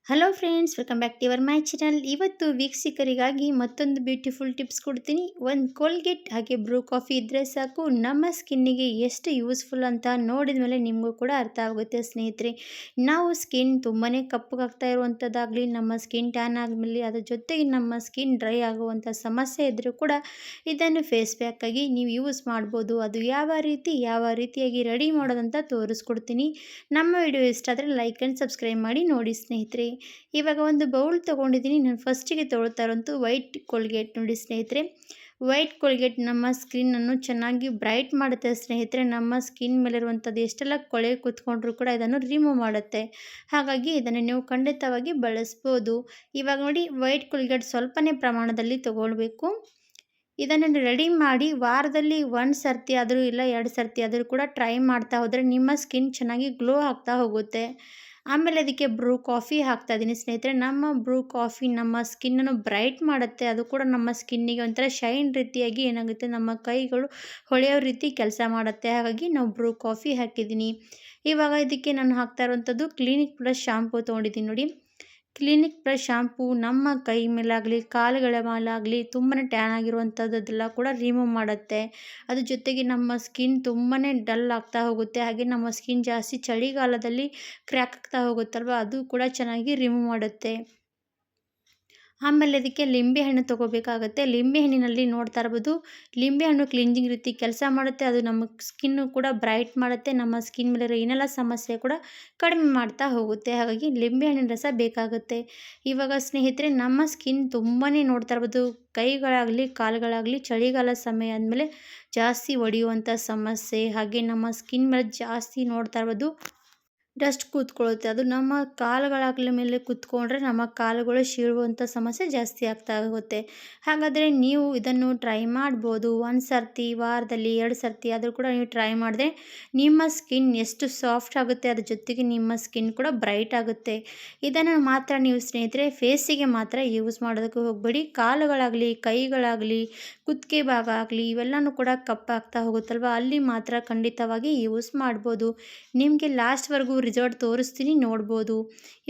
Hello friends, welcome back to your my channel. ಇವತ್ತು ವೀಕ್ಷಕರಿಗಾಗಿ ಮತ್ತೊಂದು ಬ್ಯೂಟಿಫುಲ್ ಟಿಪ್ಸ್ ಕೊಡ್ತೀನಿ. ಒಂದು ಕೋಲ್ಗೇಟ್ ಹಾಗೆ ಬ್ರೂ ಕಾಫಿ ಇದ್ದರೆ ಸಾಕು, ನಮ್ಮ ಸ್ಕಿನ್ನಿಗೆ ಎಷ್ಟು ಯೂಸ್ಫುಲ್ ಅಂತ ನೋಡಿದ ಮೇಲೆ ನಿಮಗೂ ಕೂಡ ಅರ್ಥ ಆಗುತ್ತೆ ಸ್ನೇಹಿತರೆ. ನಾವು ಸ್ಕಿನ್ ತುಂಬಾ ಕಪ್ಪಗಾಗ್ತಾ ಇರುವಂಥದ್ದಾಗಲಿ, ನಮ್ಮ ಸ್ಕಿನ್ ಟ್ಯಾನ್ ಆದಮೇಲೆ ಅದ್ರ ಜೊತೆಗೆ ನಮ್ಮ ಸ್ಕಿನ್ ಡ್ರೈ ಆಗುವಂಥ ಸಮಸ್ಯೆ ಇದ್ದರೂ ಕೂಡ ಇದನ್ನು ಫೇಸ್ ಪ್ಯಾಕಾಗಿ ನೀವು ಯೂಸ್ ಮಾಡ್ಬೋದು. ಅದು ಯಾವ ರೀತಿಯಾಗಿ ರೆಡಿ ಮಾಡೋದಂತ ತೋರಿಸ್ಕೊಡ್ತೀನಿ. ನಮ್ಮ ವಿಡಿಯೋ ಇಷ್ಟ ಆದರೆ ಲೈಕ್ ಆ್ಯಂಡ್ ಸಬ್ಸ್ಕ್ರೈಬ್ ಮಾಡಿ ನೋಡಿ ಸ್ನೇಹಿತರೆ. ಇವಾಗ ಒಂದು ಬೌಲ್ ತೊಗೊಂಡಿದ್ದೀನಿ. ನಾನು ಫಸ್ಟಿಗೆ ತೊಗೊಳ್ತಾ ಇರೋಂಥ ವೈಟ್ ಕೋಲ್ಗೇಟ್ ನೋಡಿ ಸ್ನೇಹಿತರೆ. ವೈಟ್ ಕೋಲ್ಗೇಟ್ ನಮ್ಮ ಸ್ಕಿನ್ನನ್ನು ಚೆನ್ನಾಗಿ ಬ್ರೈಟ್ ಮಾಡುತ್ತೆ ಸ್ನೇಹಿತರೆ. ನಮ್ಮ ಸ್ಕಿನ್ ಮೇಲಿರುವಂಥದ್ದು ಎಷ್ಟೆಲ್ಲ ಕೊಳೆ ಕೂತ್ಕೊಂಡ್ರೂ ಕೂಡ ಇದನ್ನು ರಿಮೂವ್ ಮಾಡುತ್ತೆ. ಹಾಗಾಗಿ ಇದನ್ನು ನೀವು ಖಂಡಿತವಾಗಿ ಬಳಸ್ಬೋದು. ಇವಾಗ ನೋಡಿ, ವೈಟ್ ಕೋಲ್ಗೇಟ್ ಸ್ವಲ್ಪನೇ ಪ್ರಮಾಣದಲ್ಲಿ ತೊಗೊಳ್ಬೇಕು. ಇದನ್ನು ರೆಡಿ ಮಾಡಿ ವಾರದಲ್ಲಿ 1 ಸರ್ತಿ ಆದರೂ ಇಲ್ಲ 2 ಸರ್ತಿ ಆದರೂ ಕೂಡ ಟ್ರೈ ಮಾಡ್ತಾ ಹೋದರೆ ನಿಮ್ಮ ಸ್ಕಿನ್ ಚೆನ್ನಾಗಿ ಗ್ಲೋ ಆಗ್ತಾ ಹೋಗುತ್ತೆ. ಆಮೇಲೆ ಅದಕ್ಕೆ ಬ್ರೂ ಕಾಫಿ ಹಾಕ್ತಾ ಇದ್ದೀನಿ ಸ್ನೇಹಿತರೆ. ನಮ್ಮ ಬ್ರೂ ಕಾಫಿ ನಮ್ಮ ಸ್ಕಿನ್ನನ್ನು ಬ್ರೈಟ್ ಮಾಡುತ್ತೆ. ಅದು ಕೂಡ ನಮ್ಮ ಸ್ಕಿನ್ನಿಗೆ ಒಂಥರ ಶೈನ್ ರೀತಿಯಾಗಿ ಏನಾಗುತ್ತೆ, ನಮ್ಮ ಕೈಗಳು ಹೊಳೆಯೋ ರೀತಿ ಕೆಲಸ ಮಾಡುತ್ತೆ. ಹಾಗಾಗಿ ನಾವು ಬ್ರೂ ಕಾಫಿ ಹಾಕಿದ್ದೀನಿ. ಇವಾಗ ಇದಕ್ಕೆ ನಾನು ಹಾಕ್ತಾ ಇರುವಂಥದ್ದು ಕ್ಲಿನಿಕ್ ಪ್ಲಸ್ ಶಾಂಪೂ ತೊಗೊಂಡಿದ್ದೀನಿ ನೋಡಿ. ಕ್ಲಿನಿಕ್ ಪ್ಲಸ್ ಶಾಂಪೂ ನಮ್ಮ ಕೈ ಮೇಲಾಗಲಿ ಕಾಲುಗಳ ಮೇಲಾಗಲಿ ತುಂಬಾ ಟ್ಯಾನ್ ಆಗಿರುವಂಥದ್ದೆಲ್ಲ ಕೂಡ ರಿಮೂವ್ ಮಾಡುತ್ತೆ. ಅದ್ರ ಜೊತೆಗೆ ನಮ್ಮ ಸ್ಕಿನ್ ತುಂಬಾ ಡಲ್ ಆಗ್ತಾ ಹೋಗುತ್ತೆ. ಹಾಗೆ ನಮ್ಮ ಸ್ಕಿನ್ ಜಾಸ್ತಿ ಚಳಿಗಾಲದಲ್ಲಿ ಕ್ರ್ಯಾಕ್ ಆಗ್ತಾ ಹೋಗುತ್ತಲ್ವ, ಅದು ಕೂಡ ಚೆನ್ನಾಗಿ ರಿಮೂವ್ ಮಾಡುತ್ತೆ. ಆಮೇಲೆ ಅದಕ್ಕೆ ಲಿಂಬೆಹಣ್ಣು ತೊಗೋಬೇಕಾಗತ್ತೆ. ಲಿಂಬೆಹಣ್ಣಿನಲ್ಲಿ ನೋಡ್ತಾ ಇರ್ಬೋದು, ಲಿಂಬೆಹಣ್ಣು ಕ್ಲಿಂಜಿಂಗ್ ರೀತಿ ಕೆಲಸ ಮಾಡುತ್ತೆ. ಅದು ನಮ್ಮ ಸ್ಕಿನ್ನು ಕೂಡ ಬ್ರೈಟ್ ಮಾಡುತ್ತೆ. ನಮ್ಮ ಸ್ಕಿನ್ ಮೇಲಿರೋ ಏನೆಲ್ಲ ಸಮಸ್ಯೆ ಕೂಡ ಕಡಿಮೆ ಮಾಡ್ತಾ ಹೋಗುತ್ತೆ. ಹಾಗಾಗಿ ಲಿಂಬೆಹಣ್ಣಿನ ರಸ ಬೇಕಾಗುತ್ತೆ. ಇವಾಗ ಸ್ನೇಹಿತರೆ, ನಮ್ಮ ಸ್ಕಿನ್ ತುಂಬಾ ನೋಡ್ತಾ ಇರ್ಬೋದು, ಕೈಗಳಾಗಲಿ ಕಾಲುಗಳಾಗಲಿ ಚಳಿಗಾಲ ಸಮಯ ಆದಮೇಲೆ ಜಾಸ್ತಿ ಒಡೆಯುವಂಥ ಸಮಸ್ಯೆ, ಹಾಗೆ ನಮ್ಮ ಸ್ಕಿನ್ ಮೇಲೆ ಜಾಸ್ತಿ ನೋಡ್ತಾ ಇರ್ಬೋದು ಡಸ್ಟ್ ಕೂತ್ಕೊಳ್ಳುತ್ತೆ. ಅದು ನಮ್ಮ ಕಾಲುಗಳ ಮೇಲೆ ಕೂತ್ಕೊಂಡ್ರೆ ನಮ್ಮ ಕಾಲುಗಳು ಸೀಳುವಂಥ ಸಮಸ್ಯೆ ಜಾಸ್ತಿ ಆಗ್ತಾ ಹೋಗುತ್ತೆ. ಹಾಗಾದರೆ ನೀವು ಇದನ್ನು ಟ್ರೈ ಮಾಡ್ಬೋದು. 1 ಸರ್ತಿ ವಾರದಲ್ಲಿ 2 ಸರ್ತಿ ಆದರೂ ಕೂಡ ನೀವು ಟ್ರೈ ಮಾಡಿದ್ರೆ ನಿಮ್ಮ ಸ್ಕಿನ್ ಎಷ್ಟು ಸಾಫ್ಟ್ ಆಗುತ್ತೆ, ಅದ್ರ ಜೊತೆಗೆ ನಿಮ್ಮ ಸ್ಕಿನ್ ಕೂಡ ಬ್ರೈಟ್ ಆಗುತ್ತೆ. ಇದನ್ನು ಮಾತ್ರ ನೀವು ಸ್ನೇಹಿತರೆ ಫೇಸಿಗೆ ಮಾತ್ರ ಯೂಸ್ ಮಾಡೋದಕ್ಕೆ ಹೋಗಬೇಡಿ. ಕಾಲುಗಳಾಗಲಿ ಕೈಗಳಾಗಲಿ ಕುತ್ತಿಗೆ ಭಾಗ ಆಗಲಿ ಇವೆಲ್ಲನೂ ಕೂಡ ಕಪ್ಪಾಗ್ತಾ ಹೋಗುತ್ತಲ್ವ, ಅಲ್ಲಿ ಮಾತ್ರ ಖಂಡಿತವಾಗಿ ಯೂಸ್ ಮಾಡ್ಬೋದು. ನಿಮಗೆ ಲಾಸ್ಟ್ವರೆಗೂ ರಿಸಲ್ಟ್ ತೋರಿಸ್ತೀನಿ, ನೋಡ್ಬೋದು.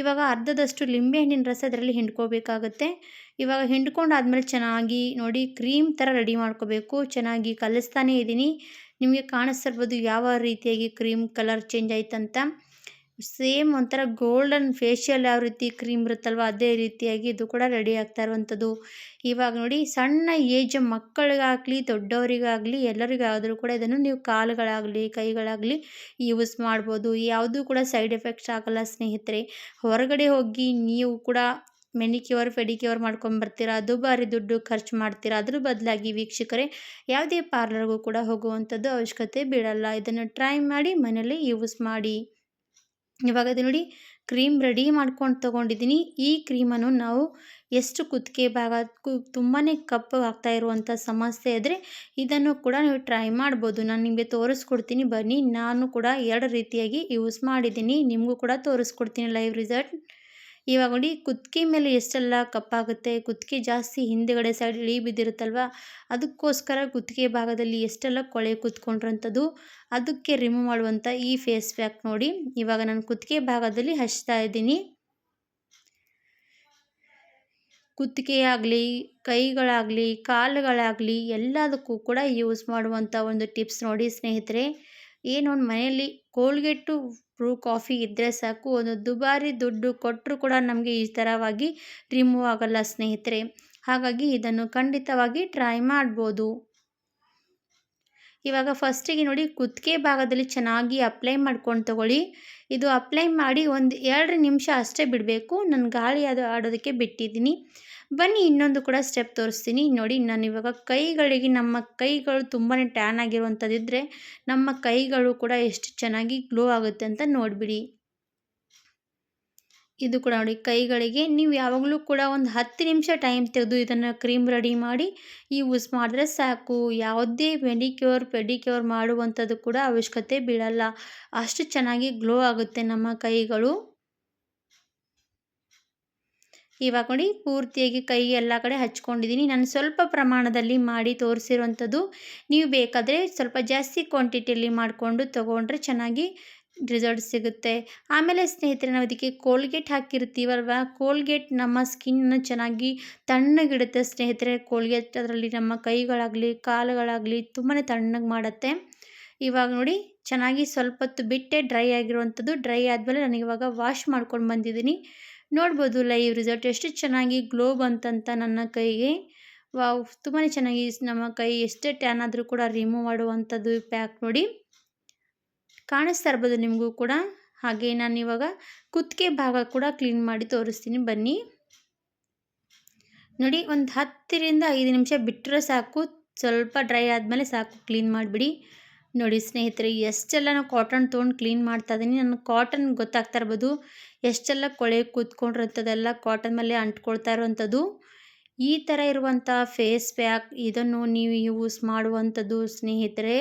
ಇವಾಗ ಅರ್ಧದಷ್ಟು ಲಿಂಬೆಹಣ್ಣಿನ ರಸ ಇದರಲ್ಲಿ ಹಿಂಡ್ಕೋಬೇಕಾಗತ್ತೆ. ಇವಾಗ ಹಿಂಡ್ಕೊಂಡಾದ್ಮೇಲೆ ಚೆನ್ನಾಗಿ ನೋಡಿ ಕ್ರೀಮ್ ಥರ ರೆಡಿ ಮಾಡ್ಕೋಬೇಕು. ಚೆನ್ನಾಗಿ ಕಲಿಸ್ತಾನೇ ಇದ್ದೀನಿ. ನಿಮಗೆ ಕಾಣಿಸ್ತಿರ್ಬೋದು ಯಾವ ರೀತಿಯಾಗಿ ಕ್ರೀಮ್ ಕಲರ್ ಚೇಂಜ್ ಆಯ್ತಂತ. ಸೇಮ್ ಒಂಥರ ಗೋಲ್ಡನ್ ಫೇಶಿಯಲ್ ಯಾವ ರೀತಿ ಕ್ರೀಮ್ ಇರುತ್ತಲ್ವ, ಅದೇ ರೀತಿಯಾಗಿ ಇದು ಕೂಡ ರೆಡಿ ಆಗ್ತಾ ಇರುವಂಥದ್ದು. ಇವಾಗ ನೋಡಿ, ಸಣ್ಣ ಏಜ್ ಮಕ್ಕಳಿಗಾಗಲಿ ದೊಡ್ಡವರಿಗಾಗಲಿ ಎಲ್ಲರಿಗಾದರೂ ಕೂಡ ಇದನ್ನು ನೀವು ಕಾಲುಗಳಾಗಲಿ ಕೈಗಳಾಗಲಿ ಯೂಸ್ ಮಾಡ್ಬೋದು. ಯಾವುದೂ ಕೂಡ ಸೈಡ್ ಎಫೆಕ್ಟ್ಸ್ ಆಗಲ್ಲ ಸ್ನೇಹಿತರೆ. ಹೊರಗಡೆ ಹೋಗಿ ನೀವು ಕೂಡ ಮೆನಿಕ್ಯೂರ್ ಪೆಡಿಕ್ಯೂರ್ ಮಾಡ್ಕೊಂಬರ್ತೀರಾ, ದುಬಾರಿ ದುಡ್ಡು ಖರ್ಚು ಮಾಡ್ತೀರಾ. ಅದ್ರ ಬದಲಾಗಿ ವೀಕ್ಷಕರೇ, ಯಾವುದೇ ಪಾರ್ಲರ್ಗೂ ಕೂಡ ಹೋಗುವಂಥದ್ದು ಅವಶ್ಯಕತೆ ಬೀಳಲ್ಲ. ಇದನ್ನು ಟ್ರೈ ಮಾಡಿ ಮನೇಲಿ ಯೂಸ್ ಮಾಡಿ. ಇವಾಗ ಇದು ನೋಡಿ, ಕ್ರೀಮ್ ರೆಡಿ ಮಾಡ್ಕೊಂಡು ತೊಗೊಂಡಿದ್ದೀನಿ. ಈ ಕ್ರೀಮನ್ನು ನಾವು ಎಷ್ಟು ಕುತ್ತಿಗೆ ಭಾಗ ತುಂಬಾ ಕಪ್ಪಗಾಗ್ತಾ ಇರುವಂಥ ಸಮಸ್ಯೆ ಇದ್ದರೆ ಇದನ್ನು ಕೂಡ ನೀವು ಟ್ರೈ ಮಾಡ್ಬೋದು. ನಾನು ನಿಮಗೆ ತೋರಿಸ್ಕೊಡ್ತೀನಿ ಬನ್ನಿ. ನಾನು ಕೂಡ 2 ರೀತಿಯಾಗಿ ಯೂಸ್ ಮಾಡಿದ್ದೀನಿ, ನಿಮಗೂ ಕೂಡ ತೋರಿಸ್ಕೊಡ್ತೀನಿ ಲೈವ್ ರಿಸಲ್ಟ್. ಇವಾಗ ನೋಡಿ, ಕುತ್ತಿಗೆ ಮೇಲೆ ಎಷ್ಟೆಲ್ಲ ಕಪ್ಪಾಗುತ್ತೆ, ಕುತ್ತಿಗೆ ಜಾಸ್ತಿ ಹಿಂದುಗಡೆ ಸೈಡ್ ಇಳಿ ಬಿದ್ದಿರುತ್ತಲ್ವ, ಅದಕ್ಕೋಸ್ಕರ ಕುತ್ತಿಗೆ ಭಾಗದಲ್ಲಿ ಎಷ್ಟೆಲ್ಲ ಕೊಳೆ ಕೂತ್ಕೊಂಡಿರೋಂಥದ್ದು ಅದಕ್ಕೆ ರಿಮೂವ್ ಮಾಡುವಂಥ ಈ ಫೇಸ್ ಪ್ಯಾಕ್ ನೋಡಿ. ಇವಾಗ ನಾನು ಕುತ್ತಿಗೆ ಭಾಗದಲ್ಲಿ ಹಚ್ತಾ ಇದ್ದೀನಿ. ಕುತ್ತಿಗೆ ಆಗಲಿ ಕೈಗಳಾಗಲಿ ಕಾಲುಗಳಾಗಲಿ ಎಲ್ಲದಕ್ಕೂ ಕೂಡ ಯೂಸ್ ಮಾಡುವಂಥ ಒಂದು ಟಿಪ್ಸ್ ನೋಡಿ ಸ್ನೇಹಿತರೆ. ಏನೊಂದು ಮನೆಯಲ್ಲಿ ಕೋಲ್ಗೇಟು ಬ್ರೂ ಕಾಫಿ ಇದ್ದರೆ ಸಾಕು, ಒಂದು ದುಬಾರಿ ದುಡ್ಡು ಕೊಟ್ಟರು ಕೂಡ ನಮಗೆ ಈ ಥರವಾಗಿ ರಿಮೂವ್ ಆಗಲ್ಲ ಸ್ನೇಹಿತರೆ. ಹಾಗಾಗಿ ಇದನ್ನು ಖಂಡಿತವಾಗಿ ಟ್ರೈ ಮಾಡ್ಬೋದು. ಇವಾಗ ಫಸ್ಟಿಗೆ ನೋಡಿ, ಕುತ್ತಿಗೆ ಭಾಗದಲ್ಲಿ ಚೆನ್ನಾಗಿ ಅಪ್ಲೈ ಮಾಡ್ಕೊಂಡು ತಗೊಳ್ಳಿ. ಇದು ಅಪ್ಲೈ ಮಾಡಿ ಒಂದು 2 ನಿಮಿಷ ಅಷ್ಟೇ ಬಿಡಬೇಕು. ನಾನು ಗಾಳಿ ಆಡೋದಕ್ಕೆ ಬಿಟ್ಟಿದ್ದೀನಿ. ಬನ್ನಿ ಇನ್ನೊಂದು ಕೂಡ ಸ್ಟೆಪ್ ತೋರಿಸ್ತೀನಿ ನೋಡಿ. ನಾನು ಇವಾಗ ಕೈಗಳಿಗೆ, ನಮ್ಮ ಕೈಗಳು ತುಂಬಾ ಟ್ಯಾನ್ ಆಗಿರುವಂಥದ್ದಿದ್ದರೆ ನಮ್ಮ ಕೈಗಳು ಕೂಡ ಎಷ್ಟು ಚೆನ್ನಾಗಿ ಗ್ಲೋ ಆಗುತ್ತೆ ಅಂತ ನೋಡಿಬಿಡಿ. ಇದು ಕೂಡ ನೋಡಿ, ಕೈಗಳಿಗೆ ನೀವು ಯಾವಾಗಲೂ ಕೂಡ ಒಂದು 10 ನಿಮಿಷ ಟೈಮ್ ತೆಗೆದು ಇದನ್ನು ಕ್ರೀಮ್ ರೆಡಿ ಮಾಡಿ ಯೂಸ್ ಮಾಡಿದ್ರೆ ಸಾಕು. ಯಾವುದೇ ಮೆನಿಕ್ಯೂರ್ ಪೆಡಿಕ್ಯೂರ್ ಮಾಡುವಂಥದ್ದು ಕೂಡ ಅವಶ್ಯಕತೆ ಬೀಳಲ್ಲ. ಅಷ್ಟು ಚೆನ್ನಾಗಿ ಗ್ಲೋ ಆಗುತ್ತೆ ನಮ್ಮ ಕೈಗಳು. ಇವಾಗ ನೋಡಿ, ಪೂರ್ತಿಯಾಗಿ ಕೈ ಎಲ್ಲ ಕಡೆ ಹಚ್ಕೊಂಡಿದ್ದೀನಿ. ನಾನು ಸ್ವಲ್ಪ ಪ್ರಮಾಣದಲ್ಲಿ ಮಾಡಿ ತೋರಿಸಿರುವಂಥದ್ದು. ನೀವು ಬೇಕಾದರೆ ಸ್ವಲ್ಪ ಜಾಸ್ತಿ ಕ್ವಾಂಟಿಟಿಯಲ್ಲಿ ಮಾಡಿಕೊಂಡು ತೊಗೊಂಡ್ರೆ ಚೆನ್ನಾಗಿ ರಿಸಲ್ಟ್ ಸಿಗುತ್ತೆ. ಆಮೇಲೆ ಸ್ನೇಹಿತರೆ ನಾವು ಇದಕ್ಕೆ ಕೋಲ್ಗೇಟ್ ಹಾಕಿರ್ತೀವಲ್ವ, ಕೋಲ್ಗೇಟ್ ನಮ್ಮ ಸ್ಕಿನ್ನನ್ನು ಚೆನ್ನಾಗಿ ತಣ್ಣಗಿಡುತ್ತೆ ಸ್ನೇಹಿತರೆ. ಕೋಲ್ಗೇಟ್ ಅದರಲ್ಲಿ ನಮ್ಮ ಕೈಗಳಾಗಲಿ ಕಾಲುಗಳಾಗಲಿ ತುಂಬಾ ತಣ್ಣಗೆ ಮಾಡುತ್ತೆ. ಇವಾಗ ನೋಡಿ ಚೆನ್ನಾಗಿ ಸ್ವಲ್ಪ ಹೊತ್ತು ಬಿಟ್ಟೆ ಡ್ರೈ ಆಗಿರುವಂಥದ್ದು. ಡ್ರೈ ಆದಮೇಲೆ ನಾನಿವಾಗ ವಾಶ್ ಮಾಡ್ಕೊಂಡು ಬಂದಿದ್ದೀನಿ. ನೋಡ್ಬೋದು ಲೈವ್ ರಿಸಲ್ಟ್ ಎಷ್ಟು ಚೆನ್ನಾಗಿ ಗ್ಲೋ ಬಂತಂತ ನನ್ನ ಕೈಗೆ. ವಾವ್! ತುಂಬಾ ಚೆನ್ನಾಗಿ ನಮ್ಮ ಕೈ ಎಷ್ಟೇ ಟ್ಯಾನ್ ಆದರೂ ಕೂಡ ರಿಮೂವ್ ಮಾಡುವಂಥದ್ದು ಪ್ಯಾಕ್ ನೋಡಿ. ಕಾಣಿಸ್ತಾ ಇರ್ಬೋದು ನಿಮಗೂ ಕೂಡ. ಹಾಗೆ ನಾನಿವಾಗ ಕುತ್ತಿಗೆ ಭಾಗ ಕೂಡ ಕ್ಲೀನ್ ಮಾಡಿ ತೋರಿಸ್ತೀನಿ ಬನ್ನಿ. ನೋಡಿ ಒಂದು 10ರಿಂದ 5 ನಿಮಿಷ ಬಿಟ್ಟರೆ ಸಾಕು. ಸ್ವಲ್ಪ ಡ್ರೈ ಆದಮೇಲೆ ಸಾಕು, ಕ್ಲೀನ್ ಮಾಡಿಬಿಡಿ. ನೋಡಿ ಸ್ನೇಹಿತರೆ, ಎಷ್ಟೆಲ್ಲ ನಾವು ಕಾಟನ್ ತೊಗೊಂಡು ಕ್ಲೀನ್ ಮಾಡ್ತಾ ಇದ್ದೀನಿ. ನನಗೆ ಕಾಟನ್ ಗೊತ್ತಾಗ್ತಾ ಇರ್ಬೋದು ಎಷ್ಟೆಲ್ಲ ಕೊಳೆ ಕೂತ್ಕೊಂಡಿರೋಂಥದ್ದೆಲ್ಲ ಕಾಟನ್ ಮೇಲೆ ಅಂಟ್ಕೊಳ್ತಾ ಇರುವಂಥದ್ದು. ಈ ಥರ ಇರುವಂಥ ಫೇಸ್ ಪ್ಯಾಕ್ ಇದನ್ನು ನೀವು ಯೂಸ್ ಮಾಡುವಂಥದ್ದು ಸ್ನೇಹಿತರೆ.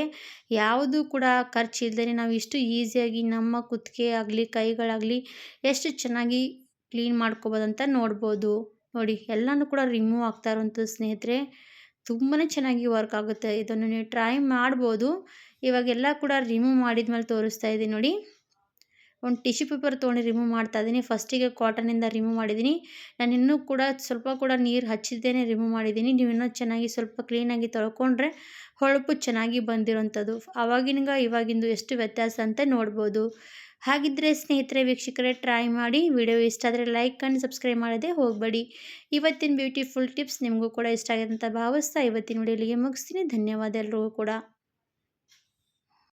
ಯಾವುದು ಕೂಡ ಖರ್ಚಿಲ್ಲದೇ ನಾವು ಇಷ್ಟು ಈಸಿಯಾಗಿ ನಮ್ಮ ಕುತ್ತಿಗೆ ಆಗಲಿ ಕೈಗಳಾಗಲಿ ಎಷ್ಟು ಚೆನ್ನಾಗಿ ಕ್ಲೀನ್ ಮಾಡ್ಕೋಬೋದಂತ ನೋಡ್ಬೋದು. ನೋಡಿ ಎಲ್ಲನೂ ಕೂಡ ರಿಮೂವ್ ಆಗ್ತಾ ಇರುವಂಥದ್ದು ಸ್ನೇಹಿತರೆ. ತುಂಬಾ ಚೆನ್ನಾಗಿ ವರ್ಕ್ ಆಗುತ್ತೆ. ಇದನ್ನು ನೀವು ಟ್ರೈ ಮಾಡ್ಬೋದು. ಇವಾಗೆಲ್ಲ ಕೂಡ ರಿಮೂವ್ ಮಾಡಿದ್ಮೇಲೆ ತೋರಿಸ್ತಾ ಇದ್ದೀನಿ ನೋಡಿ. ಒಂದು ಟಿಶ್ಯೂ ಪೇಪರ್ ತೊಗೊಂಡು ರಿಮೂವ್ ಮಾಡ್ತಾ ಇದ್ದೀನಿ. ಫಸ್ಟಿಗೆ ಕಾಟನಿಂದ ರಿಮೂವ್ ಮಾಡಿದ್ದೀನಿ. ನಾನು ಇನ್ನೂ ಕೂಡ ಸ್ವಲ್ಪ ಕೂಡ ನೀರು ಹಚ್ಚಿದ್ದೇನೆ ರಿಮೂವ್ ಮಾಡಿದ್ದೀನಿ. ನೀವು ಇನ್ನೂ ಚೆನ್ನಾಗಿ ಸ್ವಲ್ಪ ಕ್ಲೀನಾಗಿ ತೊಳ್ಕೊಂಡ್ರೆ ಹೊಳಪು ಚೆನ್ನಾಗಿ ಬಂದಿರೋಂಥದ್ದು. ಆವಾಗಿನಿಂದ ಇವಾಗಿಂದು ಎಷ್ಟು ವ್ಯತ್ಯಾಸ ಅಂತ ನೋಡ್ಬೋದು. ಹಾಗಿದ್ದರೆ ಸ್ನೇಹಿತರೆ ವೀಕ್ಷಕರೇ ಟ್ರೈ ಮಾಡಿ. ವಿಡಿಯೋ ಇಷ್ಟ ಆದರೆ ಲೈಕ್ ಆ್ಯಂಡ್ ಸಬ್ಸ್ಕ್ರೈಬ್ ಮಾಡೋದೇ ಹೋಗಬೇಡಿ. ಇವತ್ತಿನ ಬ್ಯೂಟಿಫುಲ್ ಟಿಪ್ಸ್ ನಿಮಗೂ ಕೂಡ ಇಷ್ಟ ಆಗಿದೆ ಅಂತ ಭಾವಿಸ್ತಾ ಇವತ್ತಿನ ವಿಡಿಯೋ ಇಲ್ಲಿಗೆ ಮುಗಿಸ್ತೀನಿ. ಧನ್ಯವಾದ ಎಲ್ರಿಗೂ ಕೂಡ.